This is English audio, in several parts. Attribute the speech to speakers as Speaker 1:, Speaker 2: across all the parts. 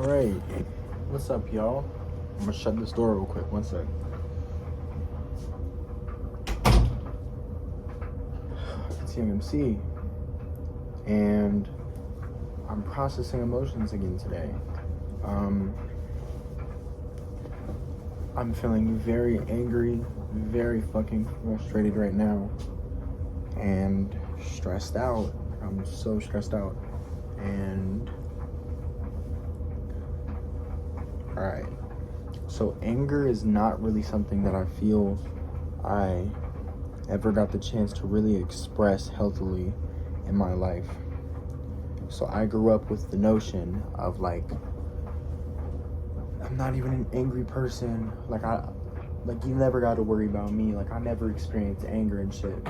Speaker 1: Alright, what's up, y'all? I'm gonna shut this door real quick, one sec. It's Yvng MC, and I'm processing emotions again today. I'm feeling very angry, very fucking frustrated right now, and stressed out. I'm so stressed out, and alright, so anger is not really something that I feel I ever got the chance to really express healthily in my life. So I grew up with the notion of like, I'm not even an angry person. Like you never got to worry about me. Like I never experienced anger and shit.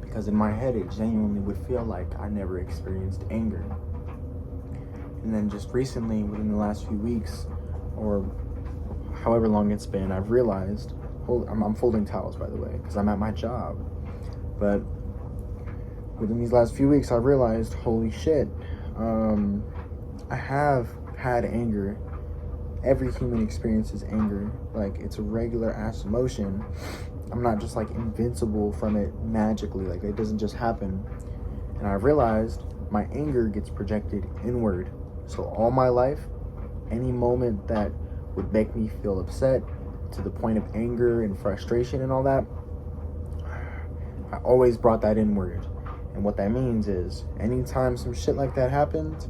Speaker 1: Because in my head, it genuinely would feel like I never experienced anger. And then just recently, within the last few weeks, or however long it's been, I've realized, I'm folding towels, by the way, because I'm at my job. But within these last few weeks, I've realized, holy shit, I have had anger. Every human experiences anger. Like, it's a regular ass emotion. I'm not just like invincible from it magically. Like, it doesn't just happen. And I realized my anger gets projected inward. So all my life, any moment that would make me feel upset to the point of anger and frustration and all that, I always brought that inward. And what that means is anytime some shit like that happened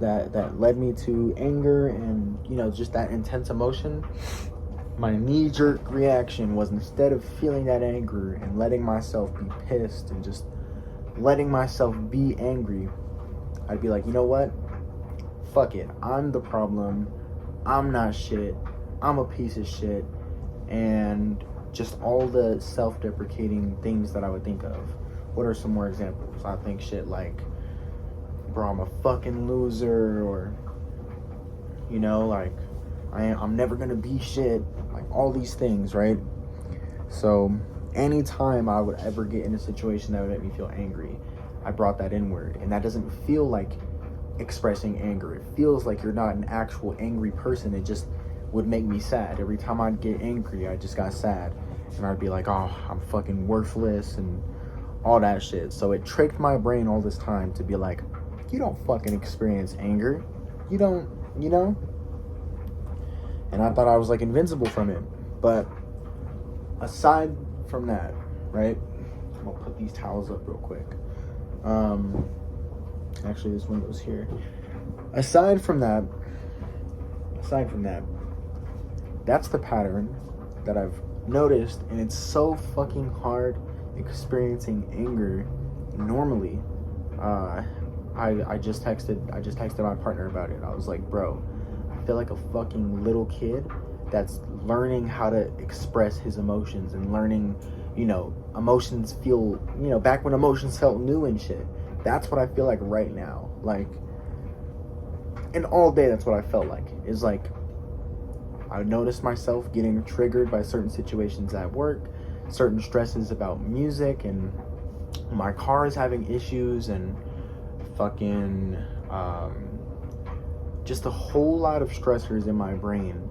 Speaker 1: that led me to anger and, you know, just that intense emotion, my knee-jerk reaction was, instead of feeling that anger and letting myself be pissed and just letting myself be angry, I'd be like, you know what? Fuck it. I'm the problem. I'm not shit. I'm a piece of shit. And just all the self-deprecating things that I would think of. What are some more examples? I think shit like, bro, I'm a fucking loser, or, you know, like, I'm never gonna be shit. Like, all these things, right? So anytime I would ever get in a situation that would make me feel angry, I brought that inward. And that doesn't feel like expressing anger. It feels like you're not an actual angry person. It just would make me sad. Every time I'd get angry, I just got sad. And I'd be like, oh, I'm fucking worthless and all that shit. So it tricked my brain all this time to be like, you don't fucking experience anger. You don't, you know? And I thought I was like invincible from it. But aside from that, right? I'm gonna put these towels up real quick. Actually, this window's here. Aside from that, that's the pattern that I've noticed, and it's so fucking hard experiencing anger normally. I just texted my partner about it. I was like, bro, I feel like a fucking little kid that's learning how to express his emotions and learning, you know, emotions feel, you know, back when emotions felt new and shit. That's what I feel like right now. Like, and all day that's what I felt like. Is like, I noticed myself getting triggered by certain situations at work, certain stresses about music, and my car is having issues, and fucking just a whole lot of stressors in my brain.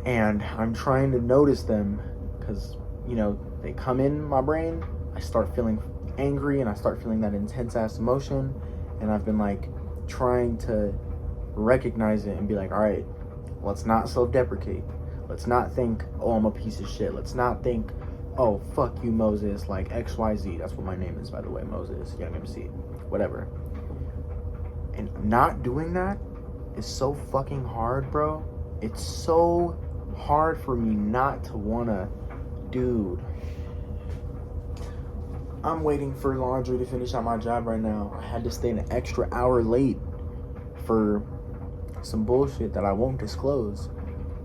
Speaker 1: And I'm trying to notice them because, you know, they come in my brain, I start feeling angry, and I start feeling that intense ass emotion, and I've been like trying to recognize it and be like, all right, let's not self-deprecate. Let's not think, oh, I'm a piece of shit. Let's not think, oh, fuck you, Moses, like XYZ. That's what my name is, by the way, Moses, Yvng MC, whatever. And not doing that is so fucking hard, bro. It's so hard for me not to wanna, dude. I'm waiting for laundry to finish at my job right now. I had to stay an extra hour late for some bullshit that I won't disclose,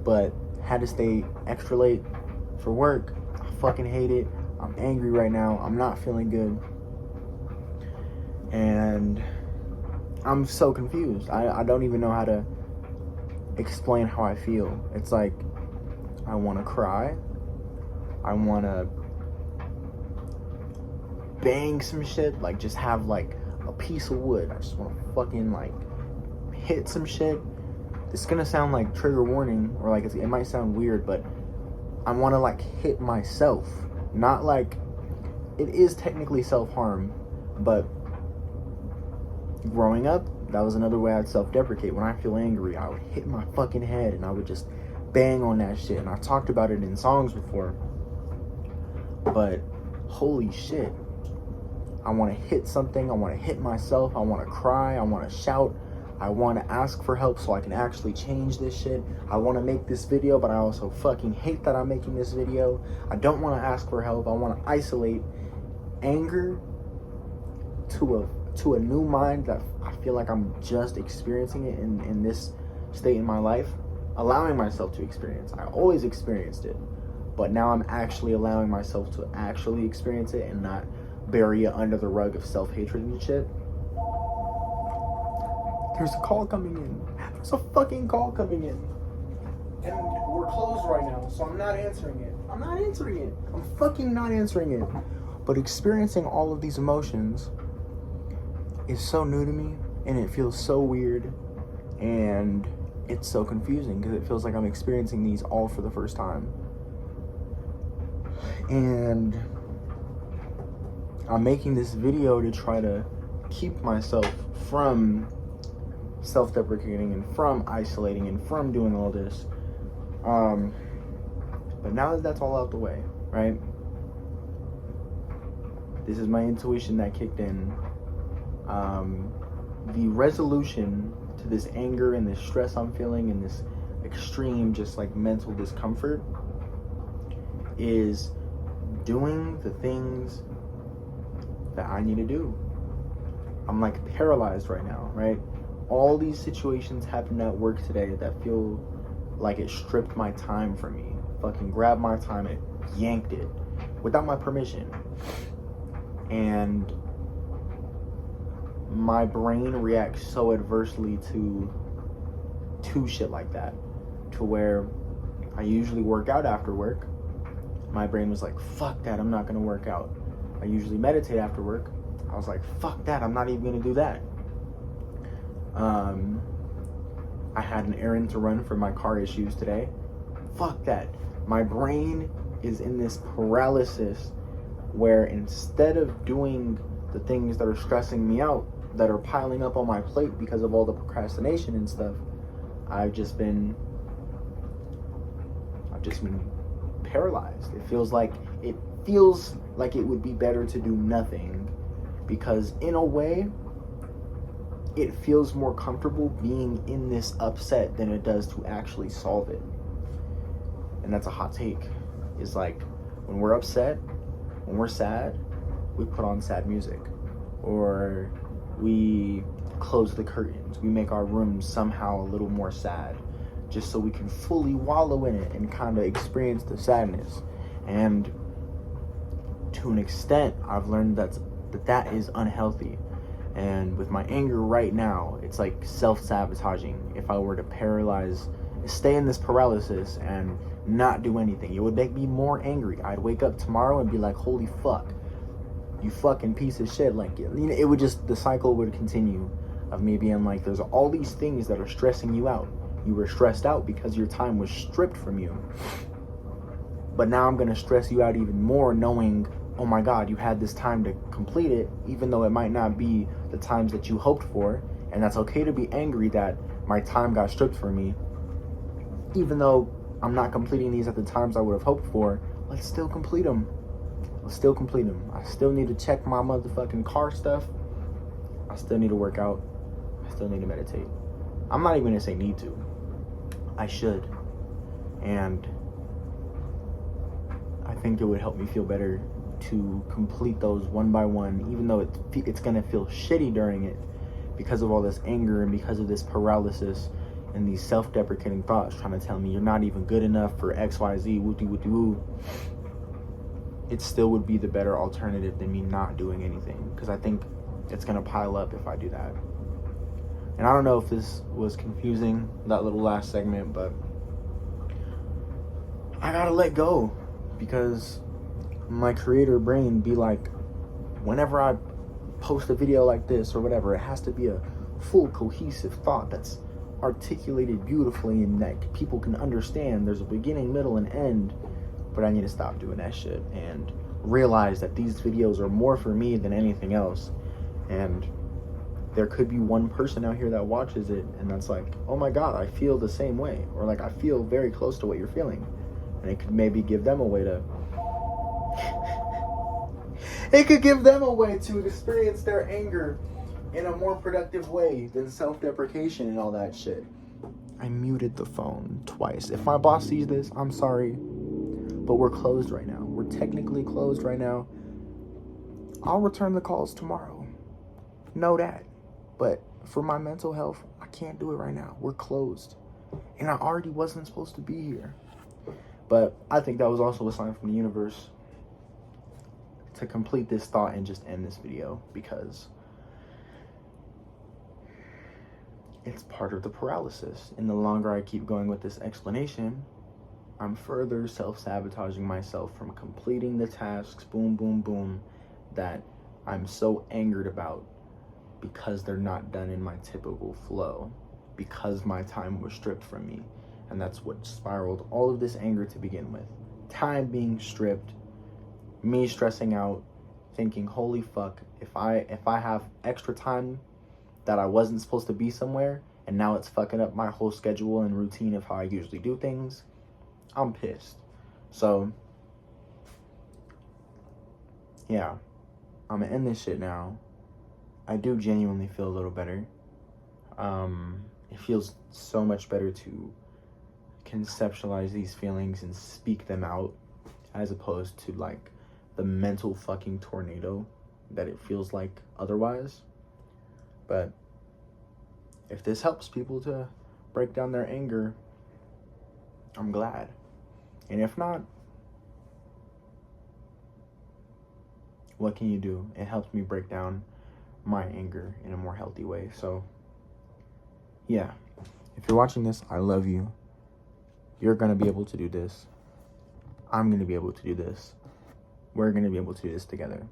Speaker 1: but had to stay extra late for work. I fucking hate it. I'm angry right now. I'm not feeling good. And I'm so confused. I don't even know how to explain how I feel. It's like, I want to cry. I want to bang some shit, like just have like a piece of wood. I just want to fucking like hit some shit. It's gonna sound like trigger warning, or like it might sound weird, but I want to like hit myself. Not like, it is technically self-harm, but growing up, that was another way I'd self-deprecate. When I feel angry, I would hit my fucking head and I would just bang on that shit. And I talked about it in songs before, but holy shit, I want to hit something, I want to hit myself, I want to cry, I want to shout, I want to ask for help so I can actually change this shit. I want to make this video, but I also fucking hate that I'm making this video. I don't want to ask for help. I want to isolate anger to a new mind that I feel like I'm just experiencing it in this state in my life, allowing myself to experience. I always experienced it, but now I'm actually allowing myself to actually experience it and not bury it under the rug of self-hatred and shit. There's a call coming in. There's a fucking call coming in. And we're closed right now, so I'm not answering it. I'm fucking not answering it. But experiencing all of these emotions is so new to me, and it feels so weird, and it's so confusing because it feels like I'm experiencing these all for the first time. And I'm making this video to try to keep myself from self-deprecating and from isolating and from doing all this. But now that that's all out the way, right? This is my intuition that kicked in. The resolution to this anger and this stress I'm feeling and this extreme just like mental discomfort is doing the things that I need to do. I'm like paralyzed right now, right? All these situations happened at work today that feel like it stripped my time from me. Fucking grabbed my time and yanked it without my permission. And my brain reacts so adversely to shit like that, to where I usually work out after work. My brain was like, fuck that, I'm not gonna work out. I usually meditate after work. I was like, fuck that, I'm not even gonna do that. I had an errand to run for my car issues today. Fuck that. My brain is in this paralysis where instead of doing the things that are stressing me out, that are piling up on my plate because of all the procrastination and stuff, I've just been paralyzed. It feels like it would be better to do nothing, because in a way it feels more comfortable being in this upset than it does to actually solve it. And that's a hot take. It's like, when we're upset, when we're sad, we put on sad music, or we close the curtains, we make our rooms somehow a little more sad, just so we can fully wallow in it and kind of experience the sadness. And to an extent, I've learned that is unhealthy. And with my anger right now, it's like self-sabotaging. If I were to stay in this paralysis and not do anything, it would make me more angry. I'd wake up tomorrow and be like, holy fuck, you fucking piece of shit. Like, you know, it would just, the cycle would continue of me being like, there's all these things that are stressing you out. You were stressed out because your time was stripped from you. But now I'm gonna stress you out even more, knowing, oh my God, you had this time to complete it, even though it might not be the times that you hoped for. And that's okay to be angry that my time got stripped from me. Even though I'm not completing these at the times I would have hoped for, let's still complete them. I still need to check my motherfucking car stuff. I still need to work out. I still need to meditate. I'm not even gonna say need to. I should. And I think it would help me feel better to complete those one by one, even though it's gonna feel shitty during it because of all this anger and because of this paralysis and these self-deprecating thoughts trying to tell me you're not even good enough for XYZ, woo-dee-woo-dee-woo. It still would be the better alternative than me not doing anything, because I think it's gonna pile up if I do that. And I don't know if this was confusing, that little last segment, but I gotta let go, because my creator brain be like, whenever I post a video like this or whatever, it has to be a full cohesive thought that's articulated beautifully and that people can understand. There's a beginning, middle, and end. But I need to stop doing that shit and realize that these videos are more for me than anything else. And there could be one person out here that watches it and that's like, oh my God, I feel the same way. Or like, I feel very close to what you're feeling. And it could maybe give them a way to it could give them a way to experience their anger in a more productive way than self-deprecation and all that shit. I muted the phone twice. If my boss sees this, I'm sorry, but we're closed right now. We're technically closed right now. I'll return the calls tomorrow. Know that. But for my mental health, I can't do it right now. We're closed. And I already wasn't supposed to be here. But I think that was also a sign from the universe to complete this thought and just end this video, because it's part of the paralysis. And the longer I keep going with this explanation, I'm further self-sabotaging myself from completing the tasks, boom, boom, boom, that I'm so angered about because they're not done in my typical flow, because my time was stripped from me. And that's what spiraled all of this anger to begin with. Time being stripped, me stressing out, thinking, holy fuck, if I have extra time that I wasn't supposed to be somewhere, and now it's fucking up my whole schedule and routine of how I usually do things, I'm pissed. So, yeah, I'm gonna end this shit now. I do genuinely feel a little better. It feels so much better to conceptualize these feelings and speak them out, as opposed to like the mental fucking tornado that it feels like otherwise. But if this helps people to break down their anger, I'm glad. And if not, what can you do? It helps me break down my anger in a more healthy way. So yeah, if you're watching this, I love you. You're gonna be able to do this. I'm gonna be able to do this. We're gonna be able to do this together.